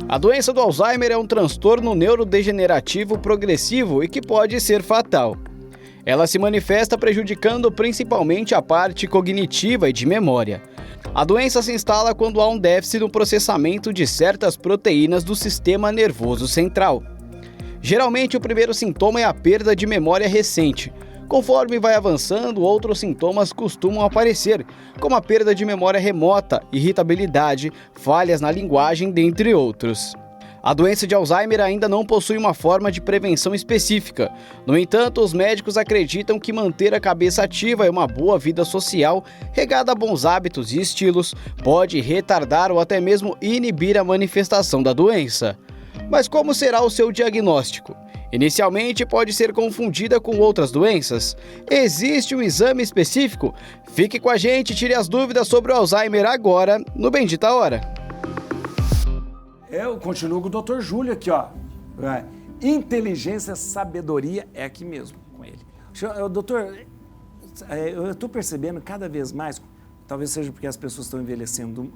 A doença do Alzheimer é um transtorno neurodegenerativo progressivo e que pode ser fatal. Ela se manifesta prejudicando principalmente a parte cognitiva e de memória. A doença se instala quando há um déficit no processamento de certas proteínas do sistema nervoso central. Geralmente, o primeiro sintoma é a perda de memória recente. Conforme vai avançando, outros sintomas costumam aparecer, como a perda de memória remota, irritabilidade, falhas na linguagem, dentre outros. A doença de Alzheimer ainda não possui uma forma de prevenção específica. No entanto, os médicos acreditam que manter a cabeça ativa e uma boa vida social, regada a bons hábitos e estilos, pode retardar ou até mesmo inibir a manifestação da doença. Mas como será o seu diagnóstico? Inicialmente pode ser confundida com outras doenças. Existe um exame específico? Fique com a gente e tire as dúvidas sobre o Alzheimer agora no Bendita Hora. Eu continuo com o Dr. Júlio aqui, ó. Inteligência, sabedoria é aqui mesmo com ele. Doutor, eu estou percebendo cada vez mais, talvez seja porque as pessoas estão envelhecendo,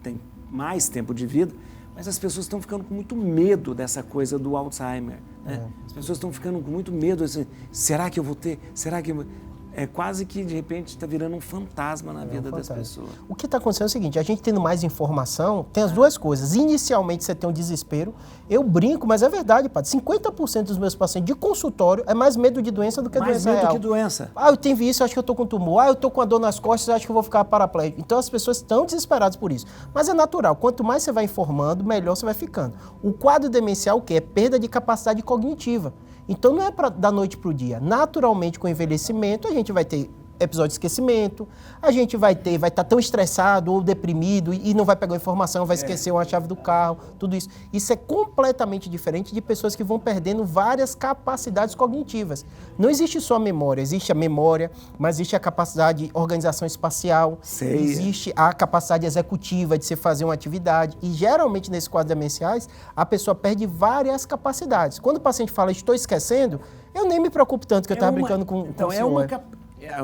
têm mais tempo de vida, mas as pessoas estão ficando com muito medo dessa coisa do Alzheimer. Né? As pessoas estão ficando com muito medo, assim, será que eu vou ter? Será que eu vou... É quase que, de repente, está virando um fantasma na vida das pessoas. O que está acontecendo é o seguinte, a gente tendo mais informação, tem as duas coisas. Inicialmente, você tem um desespero. Eu brinco, mas é verdade, padre. 50% dos meus pacientes de consultório é mais medo de doença do que doença real. Mais medo que doença. Ah, eu tenho isso, acho que eu estou com tumor. Ah, eu estou com a dor nas costas, acho que eu vou ficar paraplégico. Então, as pessoas estão desesperadas por isso. Mas é natural. Quanto mais você vai informando, melhor você vai ficando. O quadro demencial, o quê? É perda de capacidade cognitiva. Então não é da noite para o dia. Naturalmente, com o envelhecimento, a gente vai ter episódio de esquecimento, a gente vai estar tão estressado ou deprimido e não vai pegar informação, vai esquecer uma chave do carro, tudo isso. Isso é completamente diferente de pessoas que vão perdendo várias capacidades cognitivas. Não existe só a memória, existe a memória, mas existe a capacidade de organização espacial, existe a capacidade executiva de você fazer uma atividade e geralmente nesses quadros demenciais a pessoa perde várias capacidades. Quando o paciente fala, estou esquecendo, eu nem me preocupo tanto que eu estava brincando com o senhor.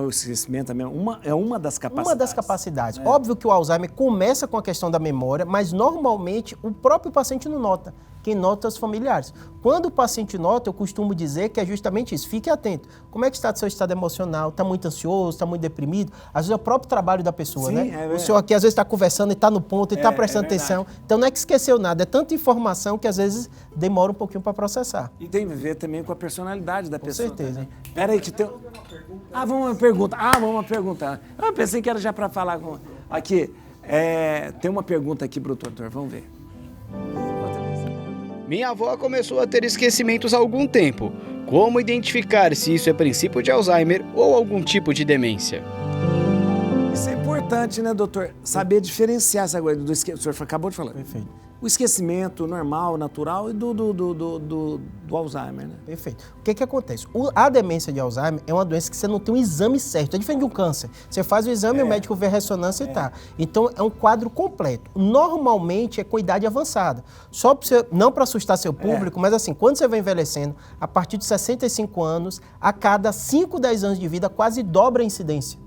O esquecimento também é uma das capacidades. Uma das capacidades. Óbvio que o Alzheimer começa com a questão da memória, mas normalmente o próprio paciente não nota. Quem nota é os familiares. Quando o paciente nota, eu costumo dizer que é justamente isso. Fique atento. Como é que está o seu estado emocional? Está muito ansioso? Está muito deprimido? Às vezes é o próprio trabalho da pessoa, né? O senhor aqui às vezes está conversando e está no ponto, e está prestando atenção. Então não é que esqueceu nada, é tanta informação que às vezes demora um pouquinho para processar. E tem a ver também com a personalidade da pessoa. Com certeza. Espera aí que tem... vamos uma pergunta. Eu pensei que era já para falar com... Aqui, tem uma pergunta aqui para o doutor, vamos ver. Minha avó começou a ter esquecimentos há algum tempo. Como identificar se isso é princípio de Alzheimer ou algum tipo de demência? Isso é importante, né, doutor? Saber diferenciar essa coisa do esquecimento. O senhor acabou de falar. Perfeito. O esquecimento normal, natural e do Alzheimer, né? Perfeito. O que acontece? A demência de Alzheimer é uma doença que você não tem um exame certo. É diferente de um câncer. Você faz o exame, o médico vê a ressonância e tá. Então, é um quadro completo. Normalmente, é com idade avançada. Só pra você, não para assustar seu público, mas assim, quando você vai envelhecendo, a partir de 65 anos, a cada 5, 10 anos de vida, quase dobra a incidência.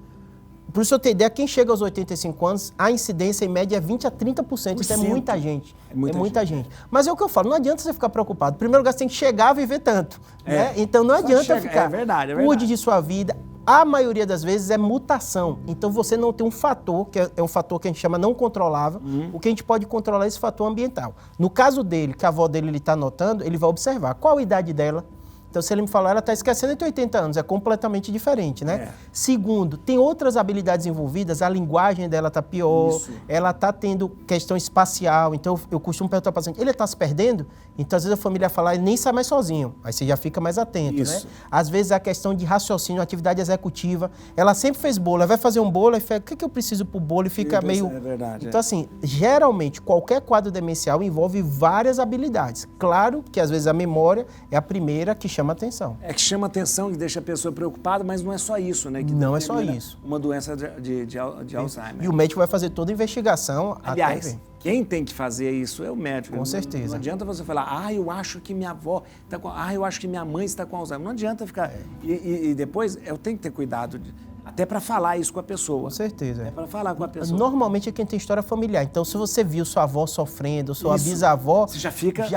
Para o senhor ter ideia, quem chega aos 85 anos, a incidência em média é 20 a 30%. Isso é muita gente. É muita gente. Mas é o que eu falo, não adianta você ficar preocupado. Em primeiro lugar, você tem que chegar a viver tanto. Né? Então não adianta ficar. É verdade. Cuide de sua vida. A maioria das vezes é mutação. Então você não tem um fator, que é um fator que a gente chama não controlável. O que a gente pode controlar é esse fator ambiental. No caso dele, que a avó dele está notando, ele vai observar qual a idade dela. Então, se ele me falar, ela está esquecendo, tem 80 anos, é completamente diferente, né? Segundo, tem outras habilidades envolvidas, a linguagem dela está pior, ela está tendo questão espacial, então eu costumo perguntar ao paciente, ele está se perdendo? Então, às vezes a família fala, ele nem sai mais sozinho, aí você já fica mais atento, né? Às vezes a questão de raciocínio, atividade executiva, ela sempre fez bolo, ela vai fazer um bolo, aí fala, o que eu preciso pro bolo? E fica meio... É verdade. Então, assim, geralmente, qualquer quadro demencial envolve várias habilidades. Claro que, às vezes, a memória é a primeira que chama atenção. É que chama atenção, que deixa a pessoa preocupada, mas não é só isso, né? Que não é só isso. Uma doença de Alzheimer. E o médico vai fazer toda a investigação. Aliás, quem tem que fazer isso é o médico. Com certeza. Não adianta você falar, eu acho que minha avó está com... eu acho que minha mãe está com Alzheimer. Não adianta ficar... E depois, eu tenho que ter cuidado. Até para falar isso com a pessoa. Com certeza. É para falar com a pessoa. Normalmente é quem tem história familiar. Então, se você viu sua avó sofrendo, sua Isso. bisavó, Você já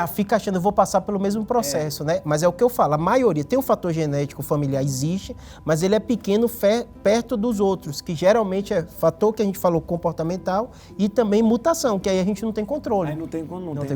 fica achando, eu vou passar pelo mesmo processo, né? Mas é o que eu falo, a maioria tem um fator genético familiar, existe, mas ele é pequeno perto dos outros, que geralmente é fator que a gente falou comportamental e também mutação, que aí a gente não tem controle. Aí não tem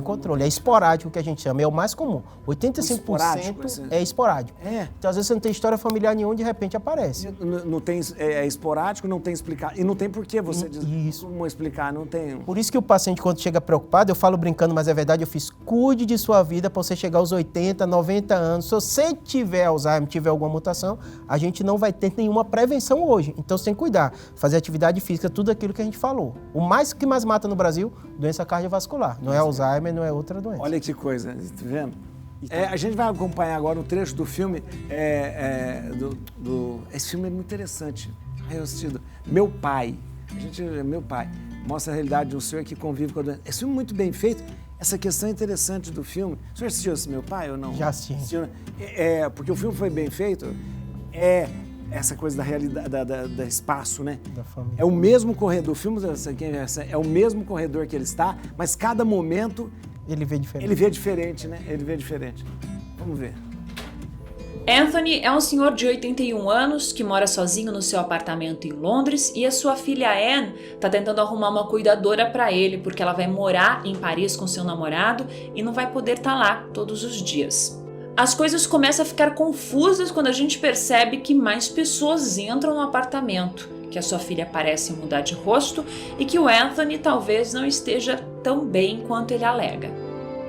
controle. É esporádico que a gente chama, é o mais comum. 85% esporádico, é esporádico. É. Então, às vezes você não tem história familiar nenhuma, de repente aparece. Não tem, é esporádico, não tem explicar. E não tem por que você diz Isso. como explicar, não tem. Por isso que o paciente, quando chega preocupado, eu falo brincando, mas é verdade, eu fiz cuide de sua vida para você chegar aos 80, 90 anos. Se você tiver Alzheimer, tiver alguma mutação, a gente não vai ter nenhuma prevenção hoje. Então você tem que cuidar, fazer atividade física, tudo aquilo que a gente falou. O que mais mata no Brasil, doença cardiovascular. Não é Alzheimer, não é outra doença. Olha que coisa, tá vendo? A gente vai acompanhar agora um trecho do filme. Esse filme é muito interessante. Eu assisti Meu Pai. Meu Pai. Mostra a realidade de um senhor que convive com a doença. Esse filme é muito bem feito. Essa questão interessante do filme. O senhor assistiu esse Meu Pai ou não? Já assisti. Porque o filme foi bem feito. Essa coisa da realidade, da espaço, né? Da família. É o mesmo corredor. O filme é o mesmo corredor que ele está, mas cada momento ele vê diferente. Ele vê diferente, né? Ele vê diferente. Vamos ver. Anthony é um senhor de 81 anos que mora sozinho no seu apartamento em Londres e a sua filha Anne está tentando arrumar uma cuidadora para ele porque ela vai morar em Paris com seu namorado e não vai poder estar lá todos os dias. As coisas começam a ficar confusas quando a gente percebe que mais pessoas entram no apartamento, que a sua filha parece mudar de rosto e que o Anthony talvez não esteja tão bem quanto ele alega.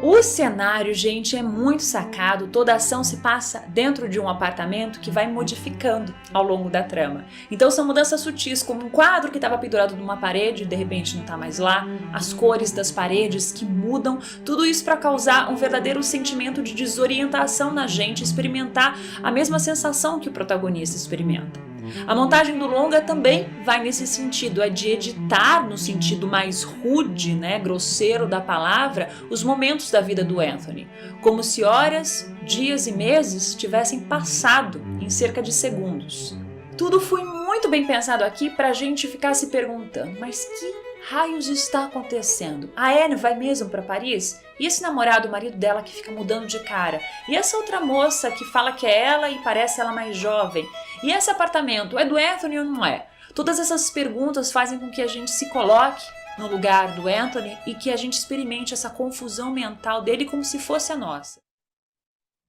O cenário, gente, é muito sacado. Toda a ação se passa dentro de um apartamento que vai modificando ao longo da trama. Então são mudanças sutis, como um quadro que estava pendurado numa parede e de repente não está mais lá, as cores das paredes que mudam, tudo isso para causar um verdadeiro sentimento de desorientação na gente, experimentar a mesma sensação que o protagonista experimenta. A montagem do longa também vai nesse sentido, é de editar no sentido mais rude, né, grosseiro da palavra, os momentos da vida do Anthony, como se horas, dias e meses tivessem passado em cerca de segundos. Tudo foi muito bem pensado aqui para a gente ficar se perguntando, mas que raios está acontecendo? A Anne vai mesmo para Paris? E esse namorado, o marido dela, que fica mudando de cara? E essa outra moça que fala que é ela e parece ela mais jovem? E esse apartamento, é do Anthony ou não é? Todas essas perguntas fazem com que a gente se coloque no lugar do Anthony e que a gente experimente essa confusão mental dele como se fosse a nossa.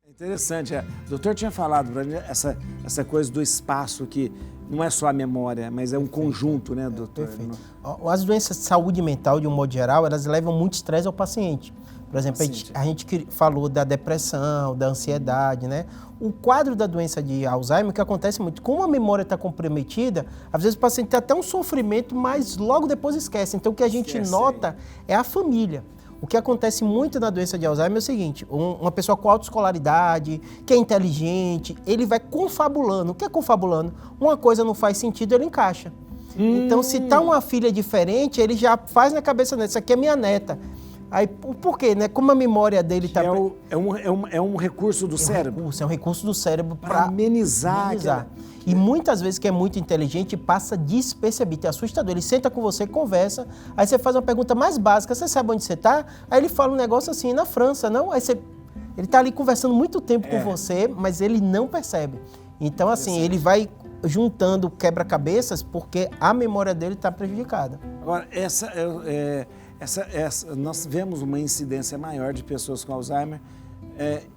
Interessante, O doutor tinha falado para mim essa coisa do espaço que não é só a memória, mas é um conjunto, né, doutor? Perfeito. As doenças de saúde mental, de um modo geral, elas levam muito estresse ao paciente. Por exemplo, a gente falou da depressão, da ansiedade, né? O quadro da doença de Alzheimer, que acontece muito, como a memória está comprometida, às vezes o paciente tem até um sofrimento, mas logo depois esquece. Então, o que a gente nota é a família. O que acontece muito na doença de Alzheimer é o seguinte, uma pessoa com autoescolaridade, que é inteligente, ele vai confabulando. O que é confabulando? Uma coisa não faz sentido, ele encaixa. Então, se tá uma filha diferente, ele já faz na cabeça dele, isso aqui é minha neta. Aí, por quê? Né? Como a memória dele está... É um recurso do cérebro? É um recurso do cérebro para amenizar. E muitas vezes que é muito inteligente, passa despercebido, é assustador. Ele senta com você, conversa, aí você faz uma pergunta mais básica, você sabe onde você está? Aí ele fala um negócio assim, na França, não? Aí ele está ali conversando muito tempo com você, mas ele não percebe. Então, assim, ele vai juntando quebra-cabeças porque a memória dele está prejudicada. Agora, nós vemos uma incidência maior de pessoas com Alzheimer.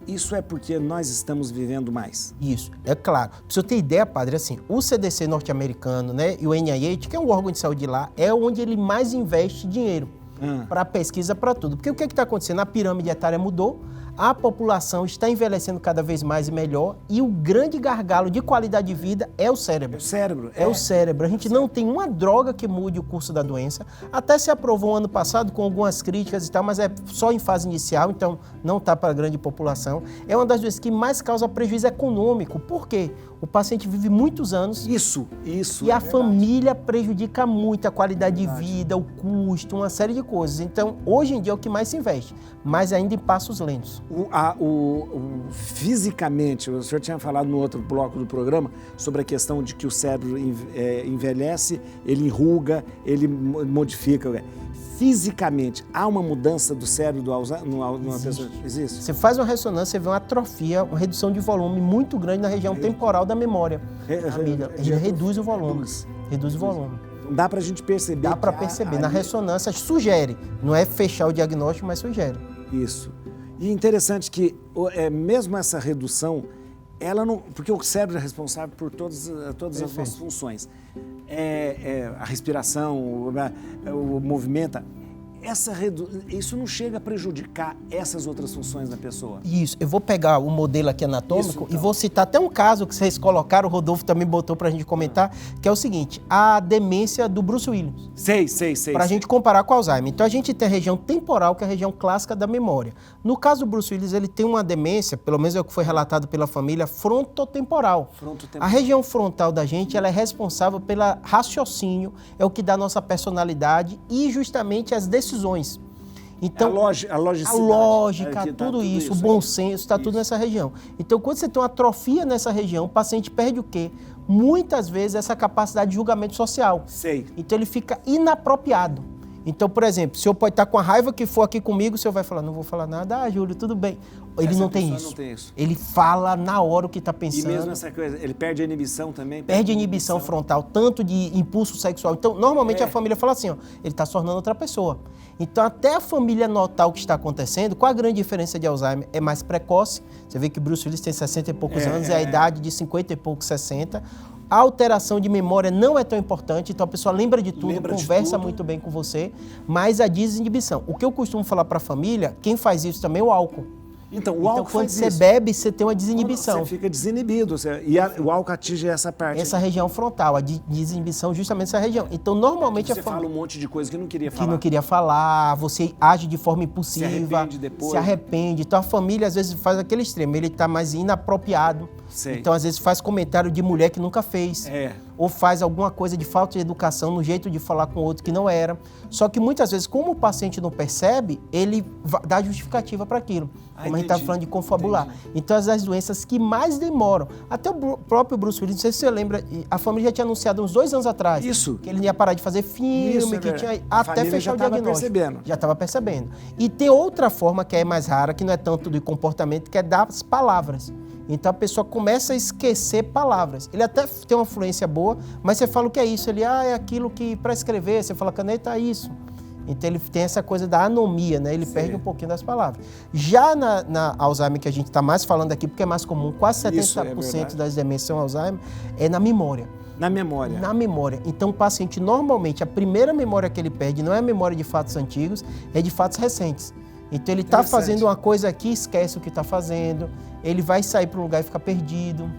Isso é porque nós estamos vivendo mais? Isso, é claro. Pra você ter ideia, padre, assim, o CDC norte-americano, né, e o NIH, que é um órgão de saúde lá, é onde ele mais investe dinheiro para pesquisa, para tudo. Porque o que está acontecendo? A pirâmide etária mudou, a população está envelhecendo cada vez mais e melhor e o grande gargalo de qualidade de vida é o cérebro. É o cérebro. A gente não tem uma droga que mude o curso da doença. Até se aprovou um ano passado com algumas críticas e tal, mas é só em fase inicial, então não está para a grande população. É uma das doenças que mais causa prejuízo econômico. Por quê? O paciente vive muitos anos. Isso. E a família prejudica muito a qualidade de vida, o custo, uma série de coisas. Então, hoje em dia é o que mais se investe, mas ainda em passos lentos. Fisicamente, o senhor tinha falado no outro bloco do programa sobre a questão de que o cérebro envelhece, ele enruga, ele modifica. Fisicamente, há uma mudança do cérebro do Alzheimer numa pessoa? Existe? Você faz uma ressonância, você vê uma atrofia, uma redução de volume muito grande na região temporal da memória. Ele reduz o volume. Reduz o volume. Dá pra gente perceber. Dá para perceber. Na ressonância sugere. Não é fechar o diagnóstico, mas sugere. Isso. E interessante que mesmo essa redução, ela não, porque o cérebro é responsável por todas as nossas funções. A respiração, o movimento. Isso não chega a prejudicar essas outras funções da pessoa? Isso. Eu vou pegar o modelo aqui anatômico Isso, então. E vou citar até um caso que vocês colocaram, o Rodolfo também botou pra gente comentar, que é o seguinte, a demência do Bruce Willis. Sei. Pra gente comparar com o Alzheimer. Então a gente tem a região temporal, que é a região clássica da memória. No caso do Bruce Willis, ele tem uma demência, pelo menos é o que foi relatado pela família, frontotemporal. A região frontal da gente, ela é responsável pelo raciocínio, é o que dá a nossa personalidade e justamente as decisões. Então, a lógica, tudo isso, o bom senso, está tudo nessa região. Então, quando você tem uma atrofia nessa região, o paciente perde o quê? Muitas vezes essa capacidade de julgamento social. Sei. Então, ele fica inapropriado. Então, por exemplo, o senhor pode estar com a raiva que for aqui comigo, o senhor vai falar, não vou falar nada, Júlio, tudo bem. Ele não tem isso. Ele fala na hora o que está pensando. E mesmo essa coisa, ele perde a inibição também? Perde a inibição frontal, tanto de impulso sexual. Então, normalmente a família fala assim, ó, ele está se tornando outra pessoa. Então, até a família notar o que está acontecendo, qual a grande diferença de Alzheimer? É mais precoce. Você vê que Bruce Willis tem 60 e poucos anos, é a idade de 50 e poucos, 60. A alteração de memória não é tão importante, então a pessoa lembra de tudo, conversa muito bem com você, mas a desinibição. O que eu costumo falar para a família, quem faz isso também é o álcool. Então, o álcool quando você bebe, você tem uma desinibição. Você fica desinibido. O álcool atinge essa parte. Essa região frontal, a desinibição justamente essa região. Então, normalmente... Você fala um monte de coisa que não queria falar. Que não queria falar, você age de forma impulsiva. Se arrepende depois. Se arrepende. Então, a família, às vezes, faz aquele extremo. Ele está mais inapropriado. Sei. Então, às vezes, faz comentário de mulher que nunca fez. Ou faz alguma coisa de falta de educação no jeito de falar com o outro que não era. Só que, muitas vezes, como o paciente não percebe, ele dá justificativa para aquilo. Como a gente está falando de confabular. Então, as doenças que mais demoram. Até o próprio Bruce Willis, não sei se você lembra, a família já tinha anunciado uns 2 anos atrás. Isso. Que ele ia parar de fazer filme, que tinha até fechar o diagnóstico. Já estava percebendo. E tem outra forma que é mais rara, que não é tanto do comportamento, que é das palavras. Então a pessoa começa a esquecer palavras. Ele até tem uma fluência boa, mas você fala o que é isso? Ele, é aquilo que para escrever, você fala caneta, é isso. Então ele tem essa coisa da anomia, né? Ele perde um pouquinho das palavras. Já na Alzheimer, que a gente está mais falando aqui, porque é mais comum, quase 70% das demências são Alzheimer, é na memória. Na memória. Na memória. Então o paciente, normalmente, a primeira memória que ele perde não é a memória de fatos antigos, é de fatos recentes. Então ele está fazendo uma coisa aqui, esquece o que está fazendo, ele vai sair para um lugar e ficar perdido.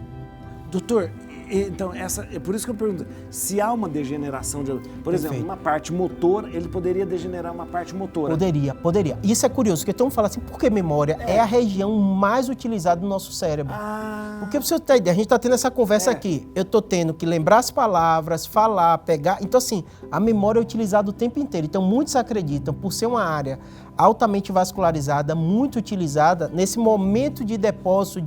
Doutor, então, é por isso que eu pergunto, se há uma degeneração de... Por exemplo, uma parte motor, ele poderia degenerar uma parte motora. Poderia. Isso é curioso, porque todo mundo fala assim, porque memória é a região mais utilizada do nosso cérebro. Porque, pra você ter ideia, a gente está tendo essa conversa aqui, eu estou tendo que lembrar as palavras, falar, pegar... Então, assim, a memória é utilizada o tempo inteiro. Então, muitos acreditam, por ser uma área altamente vascularizada, muito utilizada, nesse momento de depósito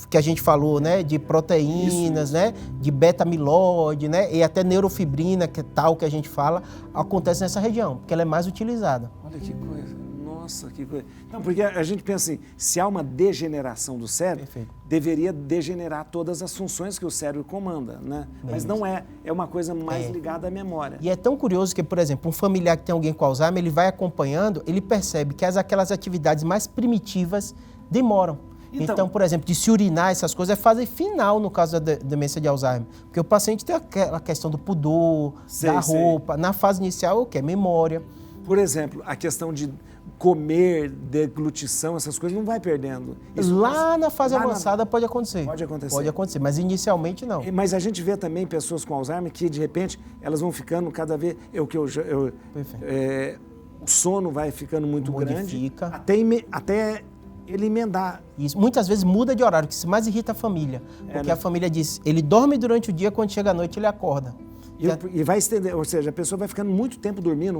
que a gente falou, né, de proteínas, né, de beta-amiloide, né, e até neurofibrina, que é tal que a gente fala, acontece nessa região, porque ela é mais utilizada. Olha que coisa, nossa, que coisa. Não, porque a gente pensa assim, se há uma degeneração do cérebro, deveria degenerar todas as funções que o cérebro comanda, né? Mas não é uma coisa mais ligada à memória. E é tão curioso que, por exemplo, um familiar que tem alguém com Alzheimer, ele vai acompanhando, ele percebe que aquelas atividades mais primitivas demoram. Então, por exemplo, de se urinar, essas coisas, é fase final no caso da demência de Alzheimer. Porque o paciente tem aquela questão do pudor, da roupa. Na fase inicial, o que é memória. Por exemplo, a questão de comer, deglutição, essas coisas, não vai perdendo. Isso na fase avançada pode acontecer. Pode acontecer. Pode acontecer, mas inicialmente não. Mas a gente vê também pessoas com Alzheimer que, de repente, elas vão ficando cada vez... o sono vai ficando muito grande. Até ele emendar. Isso. Muitas vezes muda de horário, que isso mais irrita a família. Porque a família diz, ele dorme durante o dia, quando chega à noite ele acorda. E vai estender, ou seja, a pessoa vai ficando muito tempo dormindo.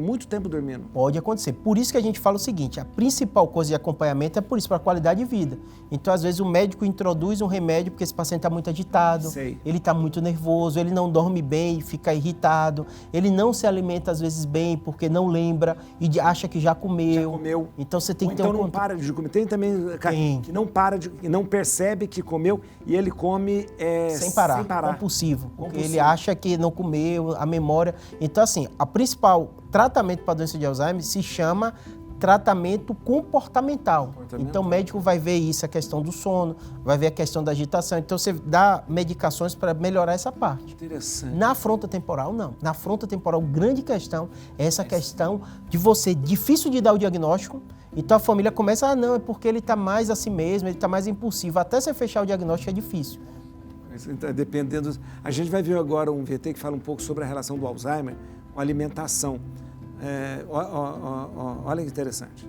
Pode acontecer. Por isso que a gente fala o seguinte, a principal coisa de acompanhamento é por isso, para a qualidade de vida. Então, às vezes, o médico introduz um remédio porque esse paciente está muito agitado, ele está muito nervoso, ele não dorme bem, fica irritado, ele não se alimenta, às vezes, bem porque não lembra e acha que já comeu. Então, você tem que ter então não para de comer. Tem também que não percebe que comeu e ele come sem parar. Compulsivo. Ele acha que não comeu, a memória. Então, assim, a principal tratamento para a doença de Alzheimer se chama tratamento comportamental. Então, o médico vai ver isso, a questão do sono, vai ver a questão da agitação. Então, você dá medicações para melhorar essa parte. Interessante. Na frontotemporal, não. Na frontotemporal, grande questão é essa questão de você, difícil de dar o diagnóstico. Então, a família começa, não, é porque ele está mais assim mesmo, ele está mais impulsivo. Até você fechar o diagnóstico é difícil. Dependendo. A gente vai ver agora um VT que fala um pouco sobre a relação do Alzheimer com a alimentação. Olha que interessante.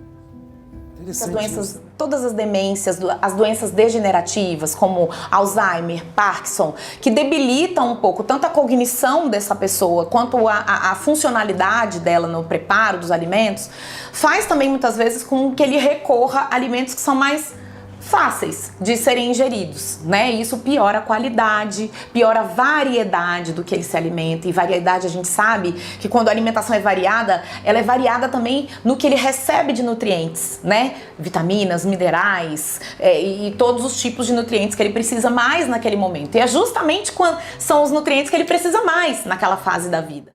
Todas as demências, as doenças degenerativas, como Alzheimer, Parkinson, que debilitam um pouco tanto a cognição dessa pessoa quanto a funcionalidade dela no preparo dos alimentos, faz também muitas vezes com que ele recorra a alimentos que são mais fáceis de serem ingeridos, né? Isso piora a qualidade, piora a variedade do que ele se alimenta. E variedade, a gente sabe que quando a alimentação é variada, ela é variada também no que ele recebe de nutrientes, né? Vitaminas, minerais e todos os tipos de nutrientes que ele precisa mais naquele momento. E é justamente quando são os nutrientes que ele precisa mais naquela fase da vida.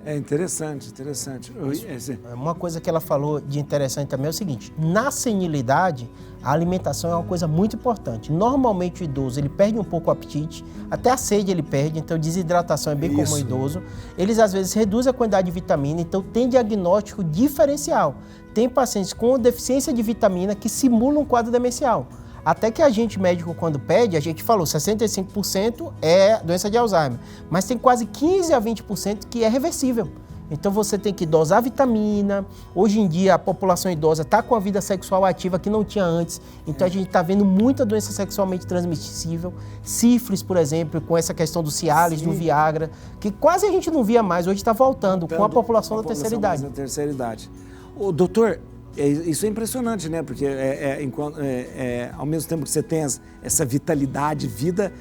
É interessante. Uma coisa que ela falou de interessante também é o seguinte, na senilidade, a alimentação é uma coisa muito importante. Normalmente o idoso, ele perde um pouco o apetite, até a sede ele perde, então desidratação é bem comum no idoso. Eles às vezes reduzem a quantidade de vitamina, então tem diagnóstico diferencial. Tem pacientes com deficiência de vitamina que simulam um quadro demencial. Até que a gente médico, quando pede, a gente falou 65% é doença de Alzheimer, mas tem quase 15 a 20% que é reversível. Então você tem que dosar vitamina. Hoje em dia a população idosa está com a vida sexual ativa que não tinha antes. Então a gente está vendo muita doença sexualmente transmissível. Sífilis, por exemplo, com essa questão do Cialis, do Viagra, que quase a gente não via mais, hoje está voltando com a população da terceira idade. O doutor, isso é impressionante, né? Porque ao mesmo tempo que você tem essa vitalidade, vida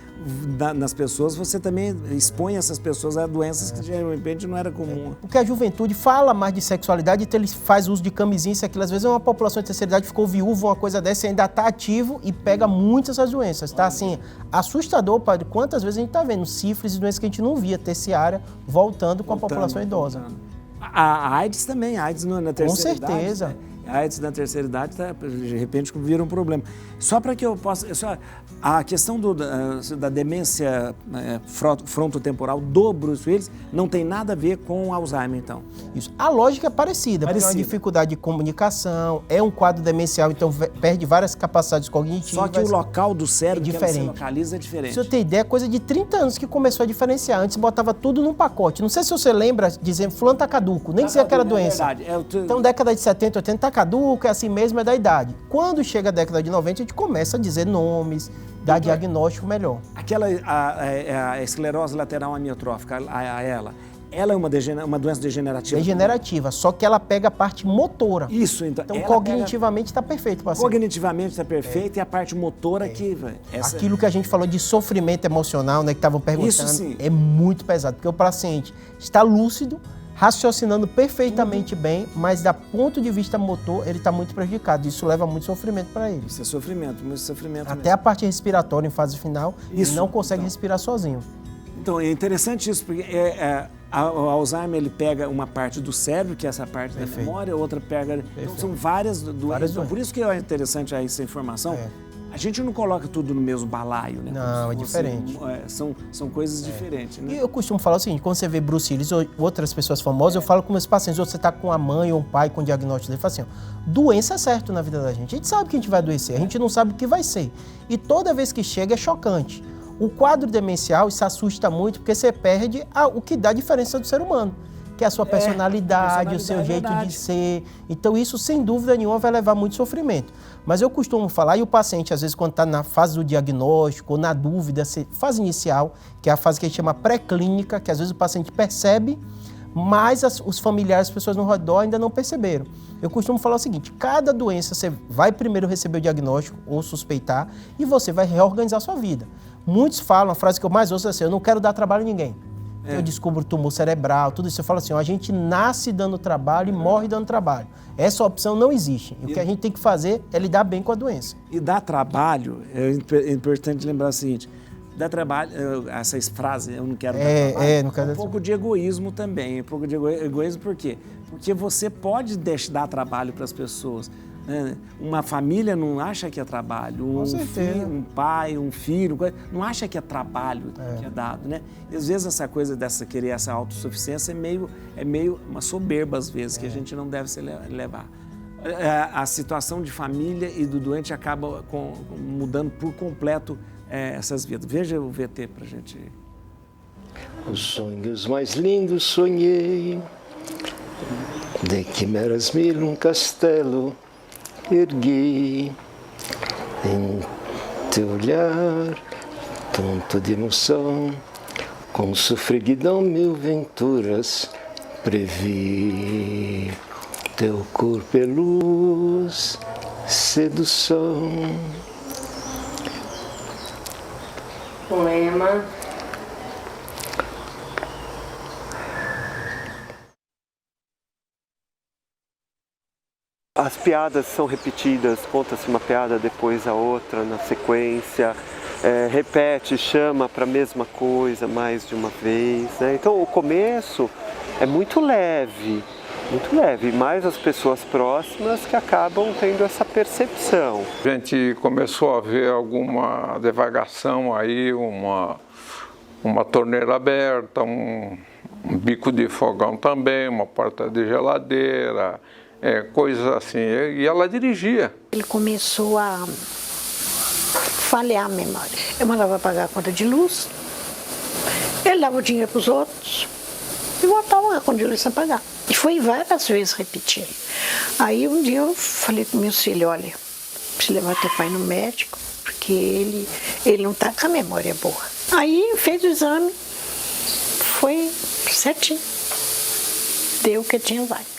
nas pessoas, você também expõe essas pessoas a doenças que de repente não era comum. Porque a juventude fala mais de sexualidade, então ele faz uso de camisinha, isso, aquilo. Às vezes é uma população de terceira idade, ficou viúva, uma coisa dessa, e ainda está ativo e pega muitas essas doenças. Tá assim, assustador, padre, quantas vezes a gente está vendo sífilis e doenças que a gente não via, terciária, voltando com a população idosa. A AIDS também, a AIDS na terceira idade. Com certeza. Né? A AIDS na terceira idade, de repente, vira um problema. Só para que eu possa... A questão da demência frontotemporal do Bruce Willis não tem nada a ver com Alzheimer, então? Isso. A lógica é parecida, porque é uma dificuldade de comunicação, é um quadro demencial, então perde várias capacidades cognitivas. Só que o local do cérebro que ela se localiza é diferente. Se eu ter ideia, é coisa de 30 anos que começou a diferenciar. Antes botava tudo num pacote. Não sei se você lembra, dizendo, fulano tá caduco, nem dizia que era doença. É verdade. Então, década de 70, 80, tá caduco, é assim mesmo, é da idade. Quando chega a década de 90, a gente começa a dizer nomes, dar diagnóstico melhor. A esclerose lateral amiotrófica, ela é uma doença degenerativa? Degenerativa, só que ela pega a parte motora. Isso, então. Então, cognitivamente está perfeito. Cognitivamente está perfeito e a parte motora que... Aquilo que a gente falou de sofrimento emocional, né, que estavam perguntando, é muito pesado, porque o paciente está lúcido, raciocinando perfeitamente bem, mas da ponto de vista motor, ele está muito prejudicado. Isso leva muito sofrimento para ele. Isso é sofrimento, muito sofrimento Até mesmo. A parte respiratória em fase final, ele não consegue respirar sozinho. Então, é interessante isso, porque o Alzheimer ele pega uma parte do cérebro, que é essa parte da memória, outra pega... Então, são várias doenças. Então, por isso que é interessante essa informação. A gente não coloca tudo no mesmo balaio, né? Não, é diferente. São coisas diferentes, né? E eu costumo falar o seguinte, quando você vê Bruce Willis ou outras pessoas famosas, eu falo com meus pacientes, ou você está com a mãe ou um pai com diagnóstico dele, eu falo assim, doença é certo na vida da gente. A gente sabe que a gente vai adoecer, a gente não sabe o que vai ser. E toda vez que chega é chocante. O quadro demencial, isso assusta muito, porque você perde o que dá a diferença do ser humano. que é a sua personalidade, o seu é jeito verdade. de ser. Então isso, sem dúvida nenhuma, vai levar muito sofrimento. Mas eu costumo falar, e o paciente, às vezes, quando está na fase do diagnóstico, ou na dúvida, fase inicial, que é a fase que a gente chama pré-clínica, que às vezes o paciente percebe, mas os familiares, as pessoas no redor ainda não perceberam. Eu costumo falar o seguinte, cada doença você vai primeiro receber o diagnóstico ou suspeitar e você vai reorganizar a sua vida. Muitos falam, a frase que eu mais ouço é assim, eu não quero dar trabalho a ninguém. Eu descubro tumor cerebral, tudo isso. Eu falo assim, ó, a gente nasce dando trabalho e morre dando trabalho. Essa opção não existe. O que a gente tem que fazer é lidar bem com a doença. E dar trabalho, é importante lembrar o seguinte, dá trabalho, essa frase, eu não quero dar trabalho, não quero um pouco de egoísmo também. Um pouco de egoísmo por quê? Porque você pode dar trabalho para as pessoas. Né? Uma família não acha que é trabalho. Um pai, um filho, não acha que é trabalho que é dado. Né? E às vezes essa coisa dessa querer essa autossuficiência é meio uma soberba às vezes, que a gente não deve se levar. A situação de família e do doente acaba mudando por completo essas vidas. Veja o VT pra gente. Os sonhos mais lindos sonhei, de quimeras mil um castelo ergui, em teu olhar, tonto de emoção, com sofreguidão mil venturas previ, teu corpo é luz, sedução. Poema. As piadas são repetidas, conta-se uma piada, depois a outra na sequência, repete, chama para a mesma coisa mais de uma vez. Né? Então o começo é muito leve, mas as pessoas próximas que acabam tendo essa percepção. A gente começou a ver alguma devagação aí, uma torneira aberta, um bico de fogão também, uma porta de geladeira, coisas assim, e ela dirigia. Ele começou a falhar a memória. Eu mandava pagar a conta de luz, ele dava o dinheiro para os outros e voltava a conta de luz sem pagar. E foi várias vezes repetindo. Aí um dia eu falei com meus filhos, olha, preciso levar teu pai no médico, porque ele não está com a memória boa. Aí fez o exame, foi certinho, deu que tinha Alzheimer.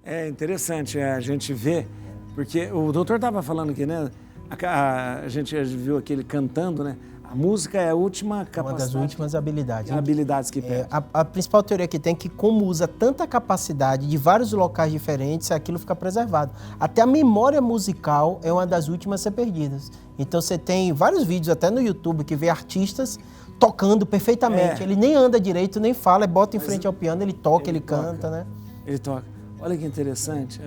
É interessante a gente ver, porque o doutor estava falando aqui, né? A gente viu aquele cantando, né? A música é a última capacidade. Uma das últimas habilidades. Habilidades que perde. A principal teoria que tem é que, como usa tanta capacidade de vários locais diferentes, aquilo fica preservado. Até a memória musical é uma das últimas a ser perdidas. Então você tem vários vídeos, até no YouTube, que vê artistas tocando perfeitamente. Ele nem anda direito, nem fala, bota em frente ao piano, ele toca, ele canta, né? Ele toca. Olha que interessante,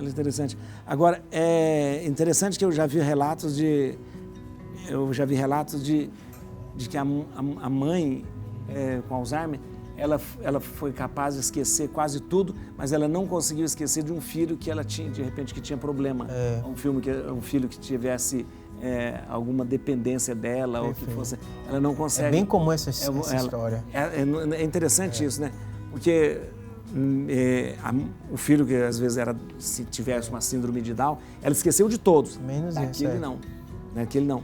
Agora, é interessante que eu já vi relatos de que a mãe com Alzheimer, ela foi capaz de esquecer quase tudo, mas ela não conseguiu esquecer de um filho que ela tinha, de repente, que tinha problema. Um filho que tivesse alguma dependência dela, ou que fosse... Ela não consegue... É bem comum essa história. É interessante isso, né? Porque... o filho que às vezes se tivesse uma síndrome de Down, ela esqueceu de todos. Menos daquele isso, não. Daquele não.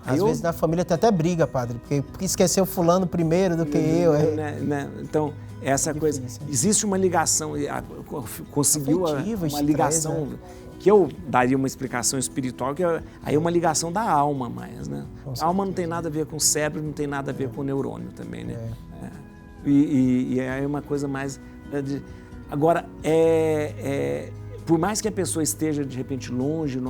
Às vezes na família tem até briga, padre, porque esqueceu fulano primeiro do que eu. Então, essa coisa. Existe uma ligação, conseguiu uma ligação, que eu daria uma explicação espiritual, que aí é uma ligação da alma mais, né? A alma não tem nada a ver com o cérebro, não tem nada a ver com o neurônio também, né? E é uma coisa mais... Agora, por mais que a pessoa esteja, de repente, longe,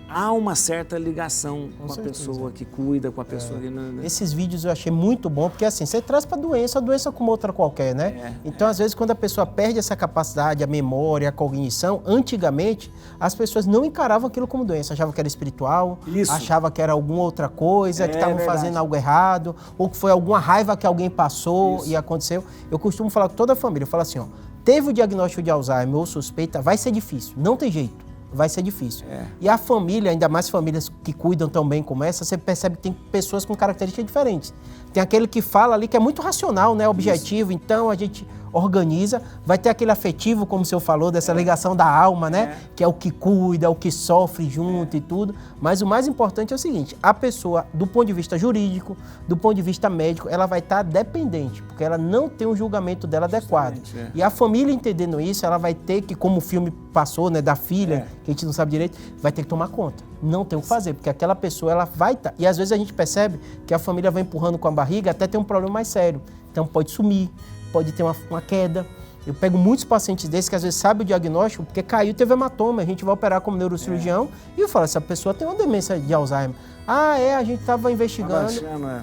há uma certa ligação com a pessoa que cuida, com a pessoa que... Esses vídeos eu achei muito bom, porque assim, você traz para a doença como outra qualquer, né? Então, às vezes, quando a pessoa perde essa capacidade, a memória, a cognição, antigamente, as pessoas não encaravam aquilo como doença, achavam que era espiritual, achavam que era alguma outra coisa, que estavam fazendo algo errado, ou que foi alguma raiva que alguém passou e aconteceu. Eu costumo falar com toda a família, eu falo assim, ó, teve o diagnóstico de Alzheimer ou suspeita, vai ser difícil, não tem jeito. vai ser difícil. E a família, ainda mais famílias que cuidam tão bem como essa, você percebe que tem pessoas com características diferentes. Tem aquele que fala ali que é muito racional, né? Objetivo, então a gente organiza. Vai ter aquele afetivo, como o senhor falou, dessa ligação da alma, né? Que é o que cuida, o que sofre junto e tudo. Mas o mais importante é o seguinte, a pessoa, do ponto de vista jurídico, do ponto de vista médico, ela vai estar dependente, porque ela não tem um julgamento dela adequado. E a família entendendo isso, ela vai ter que, como o filme passou, né, da filha, que a gente não sabe direito, vai ter que tomar conta. Não tem o que fazer, porque aquela pessoa, ela vai estar... E às vezes a gente percebe que a família vai empurrando com a barriga até ter um problema mais sério. Então pode sumir, pode ter uma queda. Eu pego muitos pacientes desses que às vezes sabem o diagnóstico porque caiu e teve hematoma. A gente vai operar como neurocirurgião e eu falo, essa pessoa tem uma demência de Alzheimer. A gente estava investigando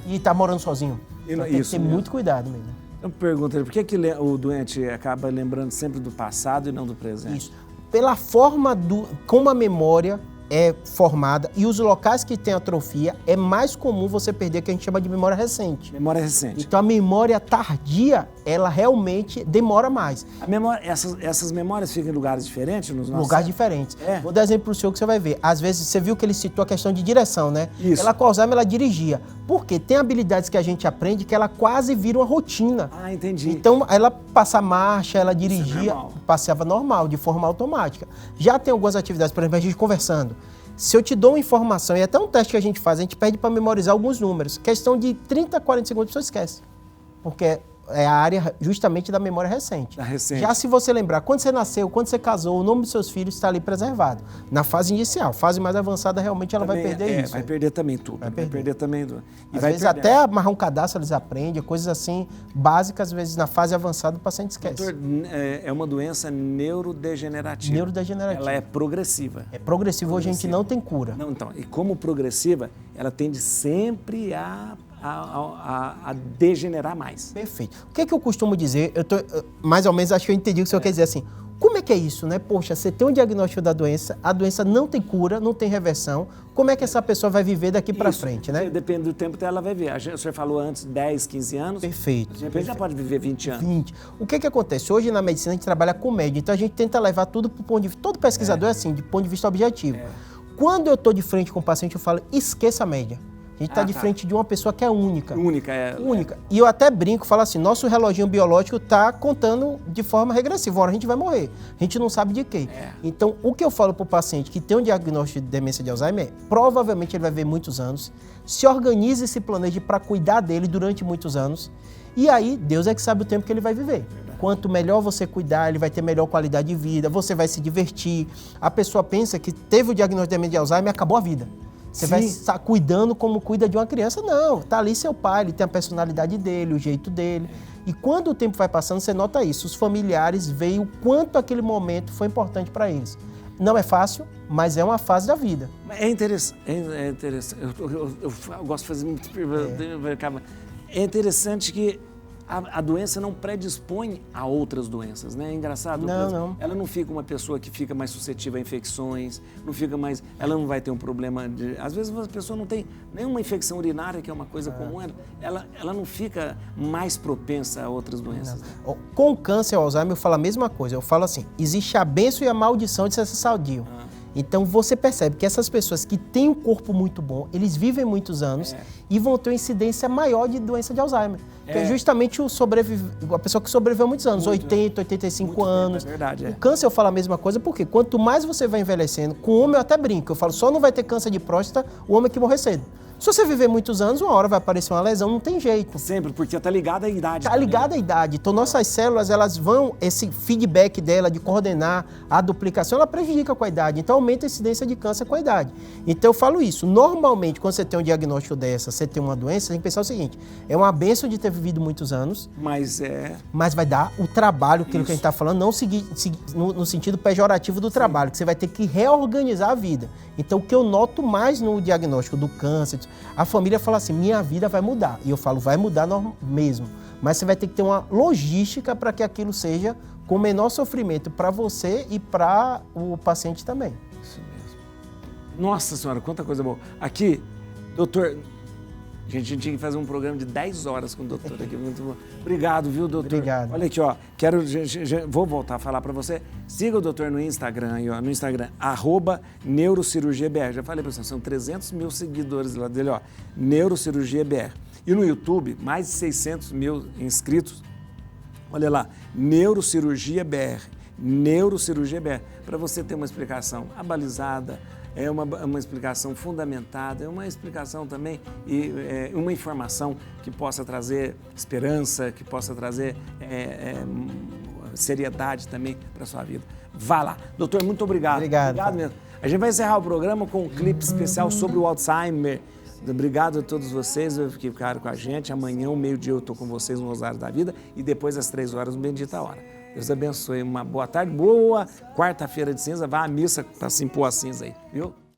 e está morando sozinho. Então, tem que ter muito cuidado mesmo. Eu pergunto, por que o doente acaba lembrando sempre do passado e não do presente? Isso. Pela forma como a memória é formada e os locais que tem atrofia, é mais comum você perder o que a gente chama de memória recente. Memória recente. Então a memória tardia, ela realmente demora mais. A memória, essas memórias ficam em lugares diferentes? Nos nossos... Lugares diferentes. Vou dar exemplo para o senhor que você vai ver. Às vezes, você viu que ele citou a questão de direção, né? Isso. Ela com Alzheimer, ela dirigia. Porque tem habilidades que a gente aprende que ela quase vira uma rotina. Ah, entendi. Então, ela passa marcha, ela dirigia, passeava normal, de forma automática. Já tem algumas atividades, por exemplo, a gente conversando. Se eu te dou uma informação, e até um teste que a gente faz, a gente pede para memorizar alguns números. Questão de 30 a 40 segundos, a pessoa esquece. Porque é a área justamente da memória recente. Da recente. Já se você lembrar, quando você nasceu, quando você casou, o nome dos seus filhos está ali preservado. Na fase inicial. Fase mais avançada, realmente, ela também, vai perder isso. Vai perder também tudo. Vai perder também. E às vezes até amarrar um cadastro eles aprendem, coisas assim básicas, às vezes na fase avançada o paciente esquece. Doutor, é uma doença neurodegenerativa. Neurodegenerativa. Ela é progressiva. É progressiva, hoje a gente não tem cura. Não, então, e como progressiva, ela tende sempre a degenerar mais. Perfeito. O que é que eu costumo dizer? Mais ou menos, acho que eu entendi o que o senhor quer dizer assim. Como é que é isso, né? Poxa, você tem um diagnóstico da doença, a doença não tem cura, não tem reversão. Como é que essa pessoa vai viver daqui para frente, né? Depende do tempo que ela vai viver. O senhor falou antes 10, 15 anos. Perfeito. De repente já pode viver 20 anos. 20. O que acontece? Hoje na medicina a gente trabalha com média, então a gente tenta levar tudo para o ponto de vista. Todo pesquisador é assim, de ponto de vista objetivo. Quando eu estou de frente com o paciente, eu falo, esqueça a média. A gente está de frente de uma pessoa que é única. Única. E eu até brinco, falo assim, nosso reloginho biológico está contando de forma regressiva. Uma hora a gente vai morrer. A gente não sabe de quê. Então, o que eu falo para o paciente que tem um diagnóstico de demência de Alzheimer é, provavelmente ele vai viver muitos anos, se organize e se planeje para cuidar dele durante muitos anos, e aí Deus é que sabe o tempo que ele vai viver. Quanto melhor você cuidar, ele vai ter melhor qualidade de vida, você vai se divertir. A pessoa pensa que teve o diagnóstico de demência de Alzheimer e acabou a vida. Você vai estar cuidando como cuida de uma criança? Não, tá ali seu pai, ele tem a personalidade dele, o jeito dele. E quando o tempo vai passando, você nota isso. Os familiares veem o quanto aquele momento foi importante para eles. Não é fácil, mas é uma fase da vida. É interessante. Eu gosto de fazer muito... É interessante que a doença não predispõe a outras doenças, né? É engraçado. Não. Ela não fica uma pessoa que fica mais suscetível a infecções, ela não vai ter um problema de... Às vezes a pessoa não tem nenhuma infecção urinária, que é uma coisa comum, ela não fica mais propensa a outras doenças. Né? Com o câncer e o Alzheimer eu falo a mesma coisa, eu falo assim, existe a bênção e a maldição de ser saudio. Então você percebe que essas pessoas que têm um corpo muito bom, eles vivem muitos anos e vão ter uma incidência maior de doença de Alzheimer. Que é justamente a pessoa que sobreviveu muitos anos, 80, 85 anos. É verdade, O câncer eu falo a mesma coisa, porque quanto mais você vai envelhecendo, com o homem eu até brinco, eu falo, só não vai ter câncer de próstata o homem que morrer cedo. Se você viver muitos anos, uma hora vai aparecer uma lesão, não tem jeito. Sempre, porque está ligada à idade. Está ligada à idade. Então, nossas células, elas vão, esse feedback dela de coordenar a duplicação, ela prejudica com a idade. Então, aumenta a incidência de câncer com a idade. Então, eu falo isso. Normalmente, quando você tem um diagnóstico dessa, você tem uma doença, você tem que pensar o seguinte, é uma bênção de ter vivido muitos anos, mas vai dar o trabalho, aquilo que a gente está falando, não seguir no sentido pejorativo do trabalho, que você vai ter que reorganizar a vida. Então, o que eu noto mais no diagnóstico do câncer, a família fala assim, minha vida vai mudar. E eu falo, vai mudar mesmo. Mas você vai ter que ter uma logística para que aquilo seja com menor sofrimento para você e para o paciente também. Isso mesmo. Nossa Senhora, quanta coisa boa. Aqui, doutor, A gente tinha que fazer um programa de 10 horas com o doutor aqui, muito bom. Obrigado, viu, doutor? Obrigado. Olha aqui, ó, vou voltar a falar para você. Siga o doutor no Instagram, aí, ó, no Instagram, @neurocirurgiabr. Já falei para você, são 300 mil seguidores lá dele, ó, neurocirurgiabr. E no YouTube, mais de 600 mil inscritos. Olha lá, Neurocirurgia BR, para você ter uma explicação abalizada, é uma explicação fundamentada, é uma explicação também e uma informação que possa trazer esperança, que possa trazer seriedade também para a sua vida. Vá lá. Doutor, muito obrigado. Obrigado mesmo. A gente vai encerrar o programa com um clipe especial sobre o Alzheimer. Obrigado a todos vocês que ficaram com a gente. Amanhã, ao meio-dia, eu estou com vocês no Rosário da Vida e depois, às 3 horas, no Bendita Hora. Deus abençoe. Uma boa tarde, boa quarta-feira de cinza. Vá à missa para se impor a cinza aí, viu?